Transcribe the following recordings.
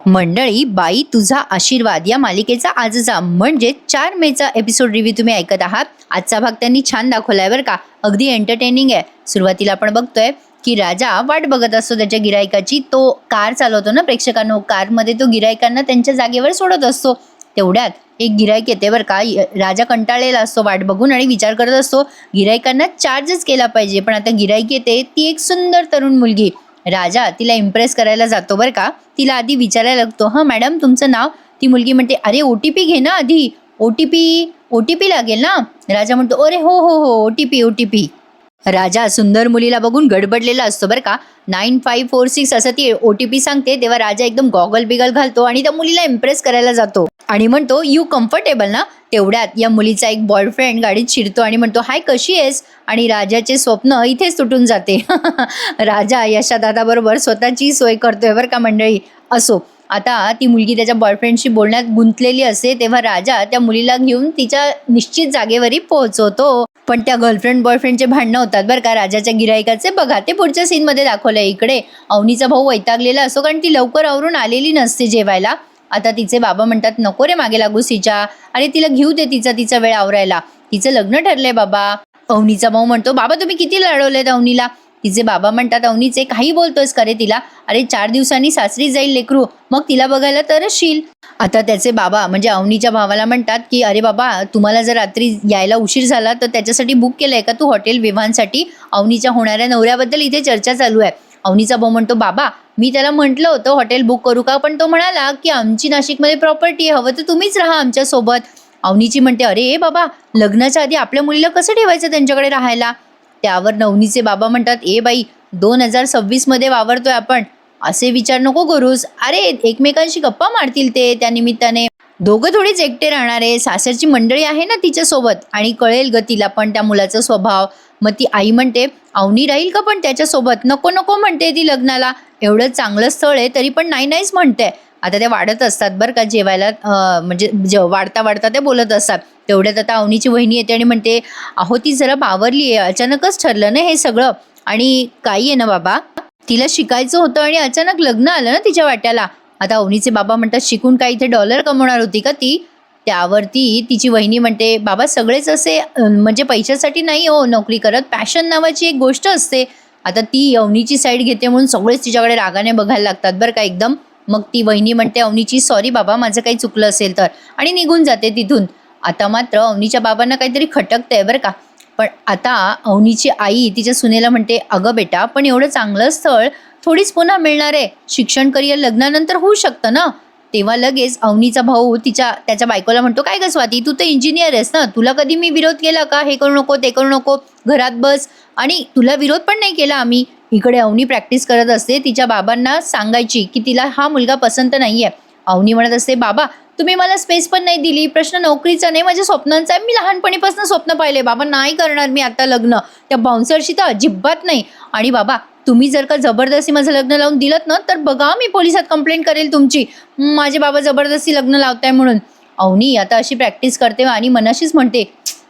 मंडळी, बाई तुझा आशीर्वाद या मालिकेचा आजचा म्हणजे 4 मेचा एपिसोड रिव्ह्यू तुम्ही ऐकत आहात. आजचा भाग त्यांनी छान दाखवलाय बरं का. अगदी एंटरटेनिंग आहे. सुरुवातीला आपण बघतोय की राजा वाट बघत असतो त्याच्या गिरायकाची. तो कार चालवतो ना प्रेक्षकांनो, कारमध्ये तो गिरायकांना त्यांच्या जागेवर सोडत असतो. तेवढ्यात एक गिरायक येते बरं का. राजा कंटाळलेला असतो वाट बघून आणि विचार करत असतो गिरायकांना चार्जच केला पाहिजे. पण आता गिरायक येते, ती एक सुंदर तरुण मुलगी. राजा तिला इम्प्रेस करायला जातो बरं का. तिला आधी विचारायला लागतो, हां मॅडम तुमचं नाव? ती मुलगी म्हणते, अरे OTP घे ना आधी. OTP लागेल ना. राजा म्हणतो, अरे हो हो हो OTP. राजा सुंदर मुलीला बघून गडबडलेला असतो बरं का. 9546 असं ती OTP सांगते. तेव्हा राजा एकदम गॉगल बिगल घालतो आणि त्या मुलीला इम्प्रेस करायला जातो आणि म्हणतो, यू कम्फर्टेबल ना. तेवढ्यात या मुलीचा एक बॉयफ्रेंड गाडीत शिरतो आणि म्हणतो, हाय कशी आहेस. आणि राजाचे स्वप्न इथेच तुटून जाते. राजा यशादादाबरोबर स्वतःची सोय करतोय बरं का मंडळी. असो, आता ती मुलगी त्याच्या बॉयफ्रेंडशी बोलण्यात गुंतलेली असते. तेव्हा राजा त्या मुलीला घेऊन तिच्या निश्चित जागेवरही पोहोचवतो. पण त्या गर्लफ्रेंड बॉयफ्रेंडचे भांडणं होतात बरं का राजाच्या गिरायकाचे. बघा ते पुढच्या सीनमध्ये दाखवलंय. इकडे अवनीचा भाऊ वैतागलेला असतो कारण ती लवकर आवरून आलेली नसते जेवायला. आता तिचे बाबा म्हणतात, नको रे मागे लागूस तिच्या, आणि तिला घेऊ दे तिचा वेळ आवरायला. तिचं लग्न ठरलंय बाबा. अवनीचा भाऊ म्हणतो, बाबा तुम्ही किती लढवलेत अवनीला. तिचे बाबा म्हणतात, अवनीचे काही बोलतोयस का रे तिला. अरे 4 दिवसांनी सासरी जाईल लेकरू, मग तिला बघायला तरच शील. आता त्याचे बाबा म्हणजे अवनीच्या भावाला म्हणतात की अरे बाबा, तुम्हाला जर रात्री यायला उशीर झाला तर त्याच्यासाठी बुक केलंय का तू हॉटेल विवाहांसाठी. अवनीच्या होणाऱ्या नवऱ्याबद्दल इथे चर्चा चालू आहे. अवनीचा भाऊ म्हणतो, बाबा मी त्याला म्हटलं होतं हॉटेल बुक करू का, पण तो म्हणाला की आमची नाशिकमध्ये प्रॉपर्टी आहे, हवं तर तुम्हीच राहा आमच्यासोबत. अवनीची म्हणते, अरे बाबा लग्नाच्या आधी आपल्या मुलीला कसं ठेवायचं त्यांच्याकडे राहायला. त्यावर नवनीचे बाबा म्हणतात, ए बाई 2026 मध्ये वावरतोय आपण, असे विचार नको करूस. अरे एकमेकांशी गप्पा मारतील ते, त्या निमित्ताने दोघं थोडीच एकटे राहणार आहे. सासरची मंडळी आहे ना तिच्यासोबत, आणि कळेल ग तिला पण त्या मुलाचा स्वभाव. मग ती आई म्हणते, अवनी राहील का पण त्याच्यासोबत. नको नको म्हणते ती लग्नाला. एवढं चांगलं स्थळ आहे तरी पण नाहीच म्हणते. आता त्या वाढत असतात बरं का जेवायला, म्हणजे वाढता ते बोलत असतात. तेवढ्यात आता अवनीची वहिनी येते आणि म्हणते, अहो ती जरा बावरली आहे, अचानकच ठरलं ना हे सगळं. आणि काही आहे ना बाबा, तिला शिकायचं होतं आणि अचानक लग्न आलं ना तिच्या वाट्याला. आता अवनीचे बाबा म्हणतात, शिकून काय इथे डॉलर कमवणार होती का ती. त्यावरती तिची वहिनी म्हणते, बाबा सगळेच असे म्हणजे पैशासाठी नाही हो नोकरी करत, पॅशन नावाची एक गोष्ट असते. आता ती अवनीची साईड घेते म्हणून सगळेच तिच्याकडे रागाने बघायला लागतात बरं का एकदम. मग ती वहिनी म्हणते अवनीची, सॉरी बाबा माझं काही चुकलं असेल तर, आणि निघून जाते तिथून. आता मात्र अवनीच्या बाबांना काहीतरी खटकतंय बरं का. पण आता अवनीची आई तिच्या सुनेला म्हणते, अगं बेटा पण एवढं चांगलं स्थळ थोडीच पुन्हा मिळणार आहे. शिक्षण करिअर लग्नानंतर होऊ शकतं ना. तेव्हा लगेच अवनीचा भाऊ त्याच्या बायकोला म्हणतो, काय ग स्वाती तू तर इंजिनियर आहेस ना, तुला कधी मी विरोध केला का, हे करू नको ते करू नको, घरात बस. आणि तुला विरोध पण नाही केला आम्ही. इकडे अवनी प्रॅक्टिस करत असते तिच्या बाबांना सांगायची की तिला हा मुलगा पसंत नाहीये. अवनी म्हणत असते, बाबा तुम्ही मला स्पेस पण नाही दिली, प्रश्न नोकरीचा नाही माझ्या स्वप्नांचा आहे. मी लहानपणीपासून स्वप्न पाहिले बाबा, नाही करणार मी आता लग्न त्या बाउन्सरशी तर अजिबात नाही. आणि बाबा तुम्ही जर का जबरदस्ती माझं लग्न लावून दिलं ना तर बघा मी पोलिसात कंप्लेंट करेल तुमची, माझे बाबा जबरदस्ती लग्न लावताय म्हणून. अवनी आता अशी प्रॅक्टिस करते आणि मनाशीच म्हणते,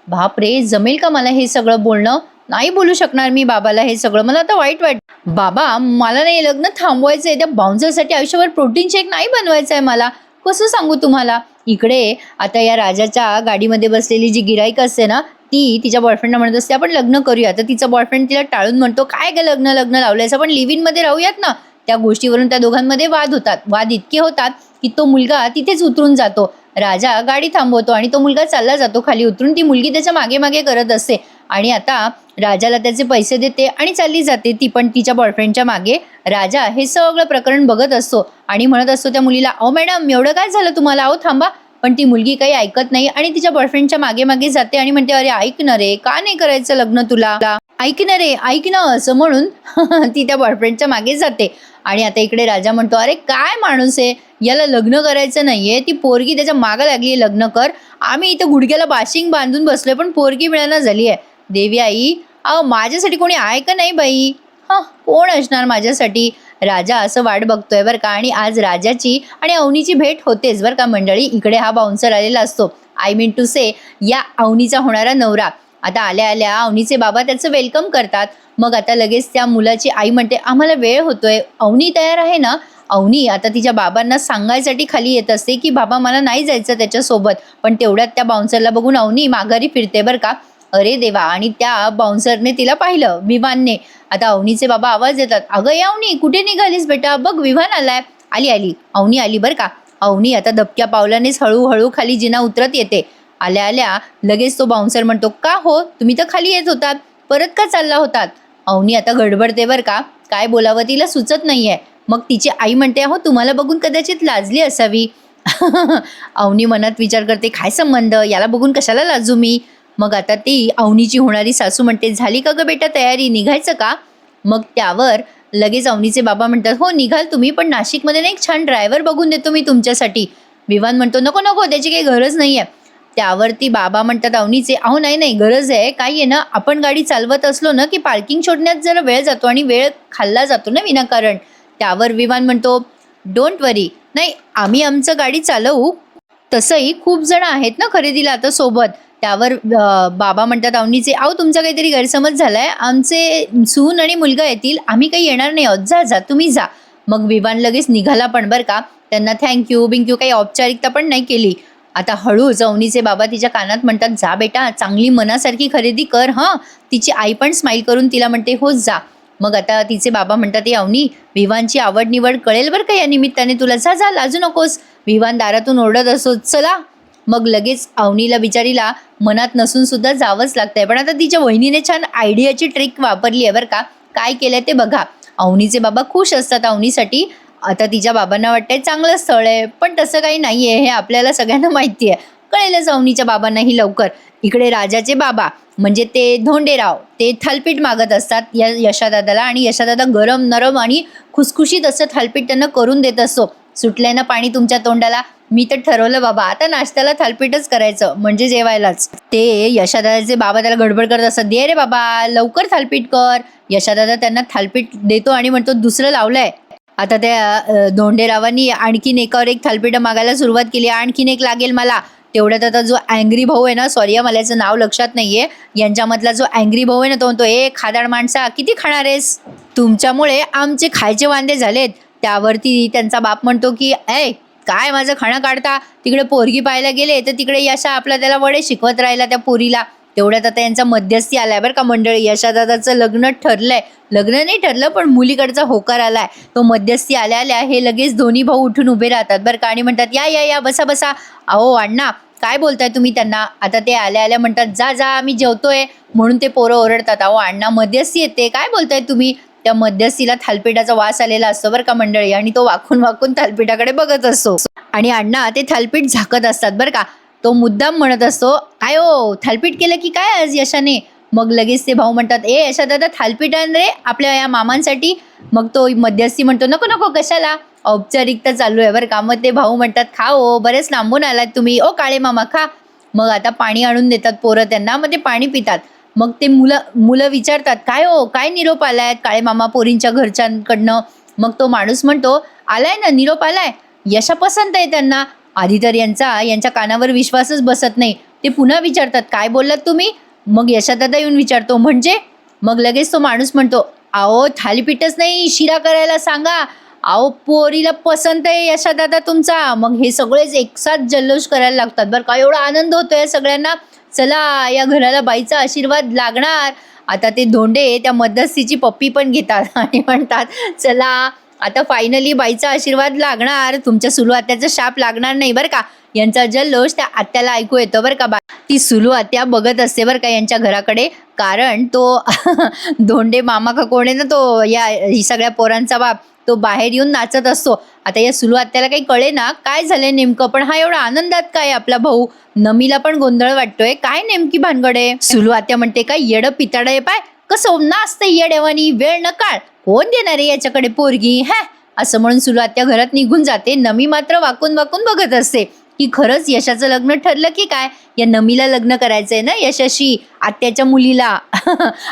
बाप रे जमेल का मला हे सगळं बोलणं. नाही बोलू शकणार मी बाबाला हे सगळं, मला आता वाईट बाबा मला नाही लग्न थांबवायचंय. त्या बाउन्सरसाठी आयुष्यभर प्रोटीन शेक नाही बनवायचं आहे मला, कसं सांगू तुम्हाला. इकडे आता या राजाच्या गाडीमध्ये बसलेली जी गिराईक असते ना, ती तिच्या बॉयफ्रेंडला म्हणत असते, आपण लग्न करूया. तर तिचा बॉयफ्रेंड तिला टाळून म्हणतो, काय ग लग्न लावल्यास, आपण लिव्ह इन मध्ये राहूयात ना. त्या गोष्टीवरून त्या दोघांमध्ये वाद इतके होतात की तो मुलगा तिथेच उतरून जातो. राजा गाडी थांबवतो आणि तो मुलगा चालला जातो खाली उतरून. ती मुलगी त्याच्या मागे मागे करत असते आणि आता राजाला त्याचे पैसे देते आणि चालली जाते ती पण तिच्या बॉयफ्रेंडच्या मागे. राजा हे सगळं प्रकरण बघत असतो आणि म्हणत असतो त्या मुलीला, अहो मॅडम एवढं काय झालं तुम्हाला, अहो थांबा. पण ती मुलगी काही ऐकत नाही आणि तिच्या बॉयफ्रेंडच्या मागे मागे जाते आणि म्हणते, अरे ऐक ना रे, का नाही करायचं लग्न तुला, ऐक ना रे ऐक ना, असं म्हणून ती त्या बॉयफ्रेंडच्या मागे जाते. आणि आता इकडे राजा म्हणतो, अरे काय माणूस आहे, याला लग्न करायचं नाहीये, ती पोरगी त्याच्या मागं लागली, लग्न कर. आम्ही इथं गुडघ्याला बाशिंग बांधून बसलोय पण पोरगी मिळाना झाली आहे. देवी आई, अहो माझ्यासाठी कोणी आहे का नाही बाई, कोण असणार माझ्यासाठी. राजा असं वाट बघतोय बरं का. आणि आज राजाची आणि अवनीची भेट होतेच बरं का मंडळी. इकडे हा बाउन्सर आलेला असतो, आय मीन टू से या अवनीचा होणारा नवरा. आता आल्या आल्या अवनीचे बाबा त्याचं वेलकम करतात. मग आता लगेच त्या मुलाची आई म्हणते, आम्हाला वेळ होतोय, अवनी तयार आहे ना. अवनी आता तिच्या बाबांना सांगायसाठी खाली येत असते की बाबा मला नाही जायचं त्याच्यासोबत, पण तेवढ्यात त्या बाउन्सरला बघून अवनी माघारी फिरते बरं का. अरे देवा, आणि त्या बाउन्सरने तिला पाहिलं, विवानने. आता अवनीचे बाबा आवाज देतात, अगं ये अवनी, कुठे निघालीस बेटा, बघ विवान आलाय. आली आली अवनी आली बरं का. अवनी आता दबक्या पावलानेच हळूहळू खाली जिना उतरत येते. आल्या आल्या लगेच तो बाउन्सर म्हणतो, का हो, तुम्ही तर खाली येत होतात, परत का चालला होतात. अवनी आता गडबडते बरं का, काय बोलावं तिला सुचत नाहीये. मग तिची आई म्हणते, अहो तुम्हाला बघून कदाचित लाजली असावी. अवनी मनात विचार करते, काय संबंध, याला बघून कशाला लाजू मी. मग आता ती अवनीची होणारी सासू म्हणते, झाली का ग बेटा तयारी, निघायचं का. मग त्यावर लगेच अवनीचे बाबा म्हणतात, हो निघाल तुम्ही, पण नाशिकमध्ये ना एक छान ड्रायव्हर बघून देतो मी तुमच्यासाठी. विवान म्हणतो, नको नको, त्याची काही गरज नाही आहे. त्यावरती बाबा म्हणतात अवनीचे, अहो नाही नाही गरज आहे, काय आहे ना, आपण गाडी चालवत असलो ना की पार्किंग शोधण्यात जरा वेळ जातो आणि वेळ खाल्ला जातो ना विनाकारण. त्यावर विवान म्हणतो, डोंट वरी, नाही आम्ही आमचं गाडी चालवू, तसंही खूप जण आहेत ना खरेदीला आता सोबत. त्यावर बाबा म्हणतात अवनीचे, अहो तुमचा काहीतरी गैरसमज झालाय, आमचे सून आणि मुलगा येतील, आम्ही काही येणार नाही आहोत, जा जा तुम्ही जा. मग विवान लगेच निघाला पण बरं का, त्यांना थँक्यू बिंक्यू काही औपचारिकता पण नाही केली. आता हळूच अवनीचे बाबा तिच्या कानात म्हणतात, जा बेटा, चांगली मनासारखी खरेदी कर हां. तिची आई पण स्माईल करून तिला म्हणते, हो जा. मग आता तिचे बाबा म्हणतात, ए अवनी, विवानची आवड निवड कळेल बरं का या निमित्ताने तुला, जा जा लाजू नकोस. विवान दारातून ओरडत असो, चला. मग लगेच अवनीला बिचारीला मनात नसून सुद्धा जावंच लागतंय. पण आता तिच्या वहिनीने छान आयडियाची ट्रिक वापरली आहे बरं का. काय केलंय ते बघा. अवनीचे बाबा खुश असतात अवनीसाठी. आता तिच्या बाबांना वाटतंय चांगलं स्थळ आहे, पण तसं काही नाही आहे, हे आपल्याला सगळ्यांना माहिती आहे, कळेलच अवनीच्या बाबांनाही लवकर. इकडे राजाचे बाबा म्हणजे ते धोंडेराव, ते थालपीठ मागत असतात यशादादाला, आणि यशादादा गरम नरम आणि खुसखुशीत असं थालपीठ त्यांना करून देत असतो. सुटलंय ना पाणी तुमच्या तोंडाला, मी तर ठरवलं बाबा आता नाश्त्याला थालपीठच करायचं, म्हणजे जेवायलाच. ते यशादादाचे बाबा त्याला गडबड करत असतात, दे रे बाबा लवकर थालपीठ कर. यशादादा त्यांना थालपीठ देतो आणि म्हणतो, दुसरं लावलंय. आता त्या धोंडेरावांनी आणखीन एकावर एक थालपीठं मागायला सुरुवात केली, आणखीन एक लागेल मला. तेवढ्यात आता जो अँग्री भाऊ आहे ना, सॉरी मला याचं नाव लक्षात नाहीये, यांच्यामधला जो अँग्री भाऊ आहे ना, तो म्हणतो, ए खादाड माणसा, किती खाणार आहेस, तुमच्यामुळे आमचे खायचे वांदे झालेत. त्यावरती त्यांचा बाप म्हणतो की, ऐ काय माझं खाणं काढता, तिकडे पोरगी पाहायला गेले तर तिकडे यशा आपला त्याला वडे शिकवत राहिला त्या पोरीला. तेवढ्यात आता यांचा मध्यस्थी आलाय बरं का मंडळी, यशादादाचं लग्न ठरलंय, लग्न नाही ठरलं पण मुलीकडचा होकार आलाय. तो मध्यस्थी आल्या आल्या हे लगेच दोन्ही भाऊ उठून उभे राहतात बरं का, आणि म्हणतात, या या या बसा बसा. अहो अण्णा काय बोलताय तुम्ही त्यांना. आता ते आल्या आल्या म्हणतात, जा जा आम्ही जेवतोय, म्हणून ते पोरं ओरडतात, अहो अण्णा मध्यस्थी येते, काय बोलताय तुम्ही. त्या मध्यस्थीला थालपीठाचा वास आलेला असतो बरं का मंडळी, आणि तो वाकून वाकून थालपीठाकडे बघत असतो, आणि अण्णा ते थालपीठ झाकत असतात बरं का. तो मुद्दाम म्हणत असतो, काय हो थालपीठ केलं की काय आज यशाने. मग लगेच ते भाऊ म्हणतात, ए यशा दादा थालपीठ आण रे आपल्या या मामांसाठी. मग तो मध्यस्थी म्हणतो, नको नको कशाला, औपचारिकता चालू आहे बरं का. मग ते भाऊ म्हणतात, खा हो, बरेच लांबून आलात तुम्ही, ओ काळे मामा खा. मग आता पाणी आणून देतात पोरं त्यांना, मग ते पाणी पितात. मग ते मुलं विचारतात, काय हो काय निरोप आलाय काळे मामा पोरींच्या घरच्यांकडनं. मग तो माणूस म्हणतो, आलाय ना निरोप आलाय, यशा पसंत आहे त्यांना. आधी तर यांच्या कानावर विश्वासच बसत नाही. ते पुन्हा विचारतात, काय बोललात तुम्ही. मग यशादादा येऊन विचारतो, म्हणजे. मग लगेच तो माणूस म्हणतो, अहो थालीपीठच नाही शिरा करायला सांगा, अहो पोरीला पसंत आहे यशादादा तुमचा. मग हे सगळेच एकसाथ जल्लोष करायला लागतात बरं का. एवढा आनंद होतोय सगळ्यांना, चला या घराला बाईचा आशीर्वाद लागणार. आता ते धोंडे त्या मध्यस्थीची पप्पी पण घेतात आणि म्हणतात, चला आता फायनली बाईचा आशीर्वाद लागणार, तुमच्या सुलू आत्याचा शाप लागणार नाही बरं का. यांचा जल्लोष त्या आत्याला ऐकू येतो बरं का. ती सुलू आत्या बघत असते बरं का यांच्या घराकडे, कारण तो धोंडे मामा का कोण आहे ना, तो ही सगळ्या पोरांचा बाप, तो बाहेर येऊन नाचत असतो. आता या सुलू आत्याला काही कळे ना काय झालंय नेमकं, पण हा एवढा आनंदात काय आपला भाऊ. नमीला पण गोंधळ वाटतोय, काय नेमकी भानगड आहे. सुलू आत्या म्हणते, काय येडं पिताड आहे पाय, कसं नाचतं येड्यावानी, वेळ न काळ, कोण देणार आहे याच्याकडे पोरगी हॅ. असं म्हणून सुलू आत्या घरात निघून जाते. नमी मात्र वाकून वाकून बघत असते की खरंच यशाचं लग्न ठरलं की काय. या नमीला लग्न करायचंय ना यशाशी, आत्याच्या मुलीला.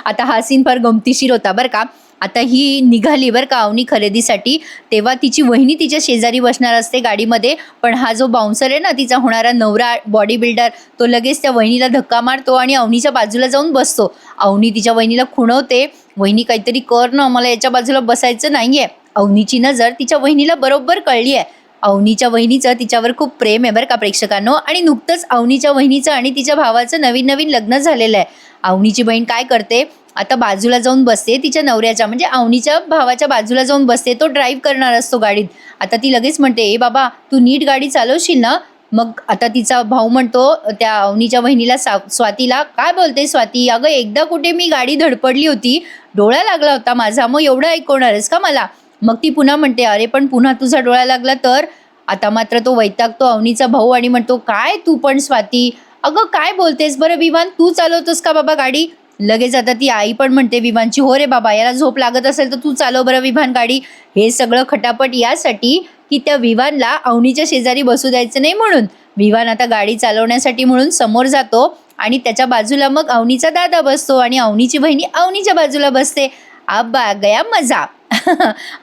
आता हा सीन फार गमतीशीर होता बरं का. आता ही निघाली बरं का अवनी खरेदीसाठी, तेव्हा तिची वहिनी तिच्या शेजारी बसणार असते गाडीमध्ये. पण हा जो बाउन्सर आहे ना, तिचा होणारा नवरा बॉडी बिल्डर, तो लगेच त्या वहिनीला धक्का मारतो आणि अवनीच्या बाजूला जाऊन बसतो. अवनी तिच्या वहिनीला खुणवते, वहिनी काहीतरी कर ना, मला याच्या बाजूला बसायचं नाहीये. अवनीची नजर तिच्या वहिनीला बरोबर कळली आहे. अवनीच्या वहिनीचं तिच्यावर खूप प्रेम आहे बरं का प्रेक्षकांनो. आणि नुकतंच अवनीच्या वहिनीचं आणि तिच्या भावाचं नवीन नवीन लग्न झालेलं आहे. अवनीची बहीण काय करते, आता बाजूला जाऊन बसते तिच्या नवऱ्याच्या म्हणजे अवनीच्या भावाच्या बाजूला जाऊन बसते. तो ड्राईव्ह करणार असतो गाडीत. आता ती लगेच म्हणते, ए बाबा तू नीट गाडी चालवशील ना. मग आता तिचा भाऊ म्हणतो त्या अवनीच्या बहिणीला स्वातीला, काय बोलते स्वाती, अगं एकदा कुठे मी गाडी धडपडली होती, डोळा लागला होता माझा, मग एवढं ऐकवणारच का मला. मग ती पुन्हा म्हणते, अरे पण पुन्हा तुझा डोळा लागला तर. आता मात्र तो वैतागतो अवनीचा भाऊ आणि म्हणतो, काय तू पण स्वाती, अगं काय बोलतेस बरं विवान, तू चालवतोस का बाबा गाडी. लगेच आता ती आई पण म्हणते विवानची, हो रे बाबा याला झोप लागत असेल तर तू चालव बरं विवान गाडी. हे सगळं खटापट यासाठी की त्या विवानला अवनीच्या शेजारी बसू द्यायचं नाही म्हणून. विवान आता गाडी चालवण्यासाठी म्हणून समोर जातो आणि त्याच्या बाजूला मग अवनीचा दादा बसतो आणि अवनीची बहिणी अवनीच्या बाजूला बसते. आबा गया मजा.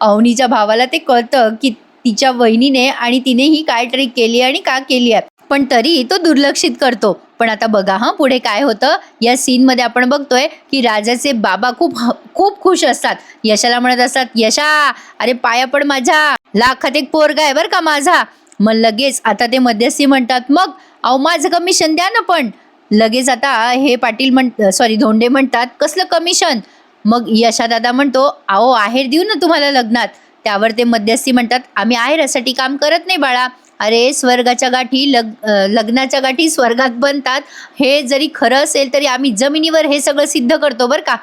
अवनीच्या भावाला ते कळतं की तिच्या वहिनीने आणि तिने ही काय ट्रिक केली आणि का केली आहे, पण तरी तो दुर्लक्षित करतो. पण आता बघा हा पुढे काय होतं. या सीनमध्ये आपण बघतोय की राजाचे बाबा खूप खूप खुश असतात. यशाला म्हणत असतात, यशा अरे पाया पड माझ्या, लाखात एक पोरगा आहे बरं का माझा. मग लगेच आता ते मध्यस्थी म्हणतात, मग अहो माझं कमिशन द्या ना. पण लगेच आता हे पाटील धोंडे म्हणतात, कसलं कमिशन. मग यशा दादा म्हणतो, अहो आहेर देऊ ना तुम्हाला लग्नात. त्यावर ते मध्यस्थी म्हणतात, आम्ही आहेरासाठी काम करत नाही बाळा. अरे स्वर्गाच्या गाठी लग्नाच्या गाठी स्वर्गात बनतात. हे जरी खरं असेल तरी आम्ही जमिनीवर हे सगळं सिद्ध करतो बरं का.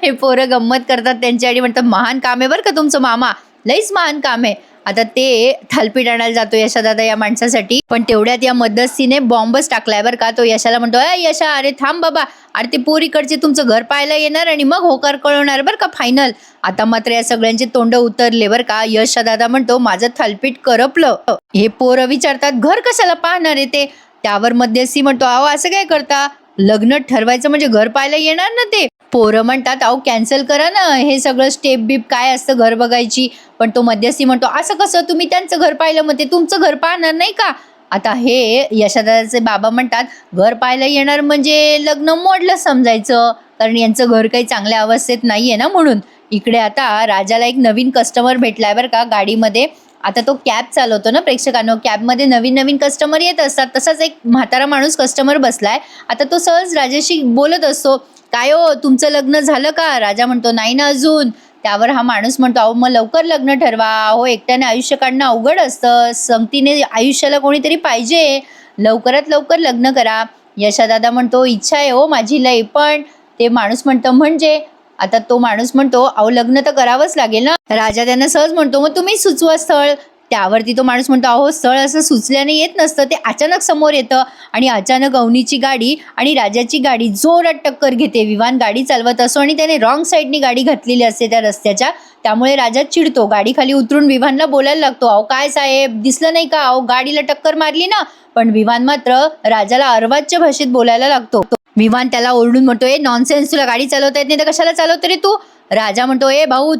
हे पोरं गंमत करतात त्यांची आणि म्हणतात, महान काम आहे बरं का तुमचं मामा, लईच महान काम आहे. आता ते थालपीठ आणायला जातो यशादादा या माणसासाठी. पण तेवढ्यात या मध्यस्थीने बॉम्बच टाकलाय बरं का. तो यशाला म्हणतो, यशा अरे थांब बाबा, अरे ते पोरीकडचे तुमचं घर पाहायला येणार आणि मग होकार कळवणार बरं का फायनल. आता मात्र या सगळ्यांचे तोंड उतरले बरं का. यशदादा म्हणतो, माझं थालपीठ करपलं. हे पोरं विचारतात, घर कशाला पाहणार आहे ते. त्यावर मध्यस्थी म्हणतो, अहो असं काय करता, लग्न ठरवायचं म्हणजे घर पाहायला येणार ना ते. पोरं म्हणतात, अहो कॅन्सल करा ना हे सगळं स्टेप बीप काय असतं घर बघायची. पण तो मध्यस्थी म्हणतो, असं कसं, तुम्ही त्यांचं घर पाहिलं मग ते तुमचं घर पाहणार नाही का. आता हे यशदादाचे बाबा म्हणतात, घर पाहायला येणार म्हणजे लग्न मोडलं समजायचं, कारण यांचं घर काही चांगल्या अवस्थेत नाहीये ना म्हणून. इकडे आता राजाला एक नवीन कस्टमर भेटलाय बरं का गाडीमध्ये. आता तो कॅब चालवतो ना प्रेक्षकांनो, कॅबमध्ये नवीन नवीन कस्टमर येत असतात. तसाच एक म्हातारा माणूस कस्टमर बसलाय. आता तो सहज राजाशी बोलत असतो, काय हो तुमचं लग्न झालं का. राजा म्हणतो, नाही ना अजून. त्यावर हा माणूस म्हणतो, अहो मग लवकर लग्न ठरवा, अहो एकट्याने आयुष्य काढणं अवघड असतं, संगतीने आयुष्याला कोणीतरी पाहिजे, लवकरात लवकर लग्न करा. यशादादा म्हणतो, इच्छा आहे हो माझी लय. पण ते माणूस म्हणतो, म्हणजे. आता तो माणूस म्हणतो, अहो लग्न तर करावंच लागेल ना. राजा त्यांना सहज म्हणतो, मग तुम्ही सुचवा स्थळ. त्यावरती तो माणूस म्हणतो, अहो स्थळ असं सुचल्याने येत नसतं, ते अचानक समोर येतं. आणि अचानक अवनीची गाडी आणि राजाची गाडी जोरात टक्कर घेते. विवान गाडी चालवत असतो आणि त्याने रॉंग साईडनी गाडी घातलेली असते त्या रस्त्याच्या. त्यामुळे राजा चिडतो, गाडी खाली उतरून विवानला बोलायला लागतो, अहो काय साहेब दिसलं नाही का, अहो गाडीला टक्कर मारली ना. पण विवान मात्र राजाला अर्वाच्य भाषेत बोलायला लागतो. विवान त्याला ओरडून म्हणतो, ए नॉनसेन्स, तुला गाडी चालवता येत नाही तर कशाला चालवतो रे तू. राजा म्हणतो, ए भाऊ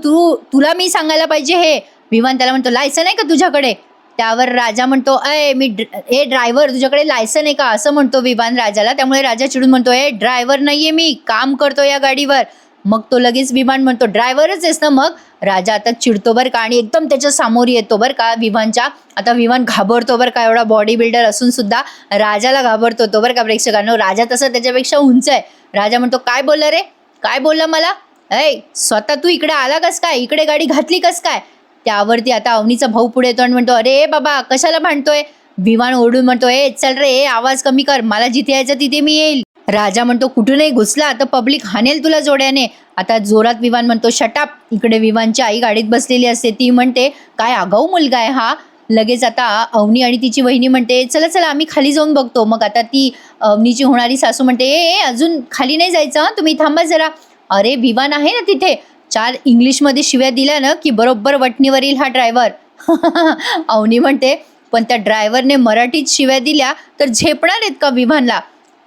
तुला मी सांगायला पाहिजे हे. विवान त्याला म्हणतो, लायसन आहे का तुझ्याकडे. त्यावर राजा म्हणतो, ए ड्रायव्हर तुझ्याकडे लायसन आहे का असं म्हणतो विवान राजाला. त्यामुळे राजा चिडून म्हणतो, ए ड्रायव्हर नाहीये मी, काम करतो या गाडीवर. मग तो लगेच विवान म्हणतो, ड्रायव्हरच आहेस ना. मग राजा आता चिडतो बरं का आणि एकदम त्याच्या समोर येतो बरं का विवानच्या. आता विवान घाबरतो बरं का, एवढा बॉडी बिल्डर असून सुद्धा राजाला घाबरतो तो बरं का प्रेक्षकांनो. राजा तसं त्याच्यापेक्षा उंच आहे. राजा म्हणतो, काय बोलला रे, काय बोलला मला, स्वतः तू इकडे आला कस काय, इकडे गाडी घातली कस काय. त्यावरती आता अवनीचा भाऊ पुढे येतो आणि म्हणतो, अरे बाबा कशाला भांडतोय. विवान ओरडून म्हणतो, चल रे आवाज कमी कर, मला जिथे यायचं तिथे मी येईल. राजा म्हणतो, कुठूनही घुसला तर पब्लिक हानेल तुला जोड्याने. आता जोरात विवान म्हणतो, शटाप. इकडे विवानची आई गाडीत बसलेली असते. ती म्हणते, काय आगाऊ मुलगा आहे हा. लगेच आता अवनी आणि तिची वहिनी म्हणते, चला चला आम्ही खाली जाऊन बघतो. मग आता ती अवनीची होणारी सासू म्हणते, अजून खाली नाही जायचं, तुम्ही थांबा जरा. अरे विवान आहे ना तिथे. 4 इंग्लिशमध्ये शिव्या दिल्या ना की बरोबर वटणीवर येईल हा ड्रायव्हर. अवनी म्हणते, पण त्या ड्रायव्हरने मराठीत शिव्या दिल्या तर झेपणार आहेत का विवानला.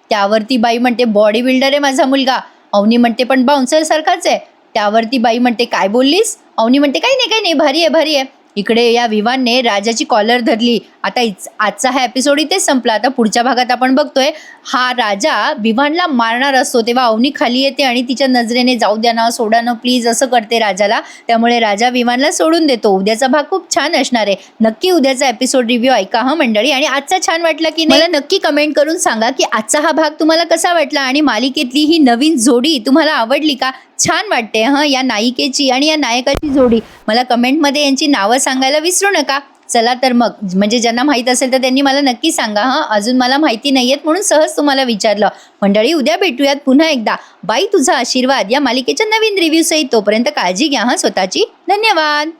त्यावरती बाई म्हणते, बॉडी बिल्डर आहे माझा मुलगा. अवनी म्हणते, पण बाउन्सर सारखाच आहे. त्यावरती बाई म्हणते, काय बोललीस. अवनी म्हणते, काही नाही भारी आहे भारी आहे. इकडे या विवानने राजाची कॉलर धरली. आता आजचा हा एपिसोड इथेच संपला. आता पुढच्या भागात आपण बघतोय हा राजा विवानला मारणार असतो तेव्हा अवनी खाली येते आणि तिच्या नजरेने जाऊ द्या ना, सोडा ना प्लीज असं करते राजाला. त्यामुळे राजा विवानला सोडून देतो. उद्याचा भाग खूप छान असणार आहे. नक्की उद्याचा एपिसोड रिव्ह्यू ऐका हा मंडळी. आणि आजचा छान वाटला की नाही मला नक्की कमेंट करून सांगा की आजचा हा भाग तुम्हाला कसा वाटला आणि मालिकेतली ही नवीन जोडी तुम्हाला आवडली का? छान वाटते या नायिकेची आणि या नायकाची जोडी. मला कमेंटमध्ये यांची नावं सांगायला विसरू नका. चला तर मग, म्हणजे ज्यांना माहीत असेल तर त्यांनी मला नक्की सांगा. अजून मला माहिती नाहीयेत म्हणून सहज तुम्हाला विचारलं. मंडळी उद्या भेटूयात पुन्हा एकदा. बाई तुझा आशीर्वाद या मालिकेच्या नवीन रिव्ह्यू सहित. तोपर्यंत काळजी घ्या स्वतःची. धन्यवाद.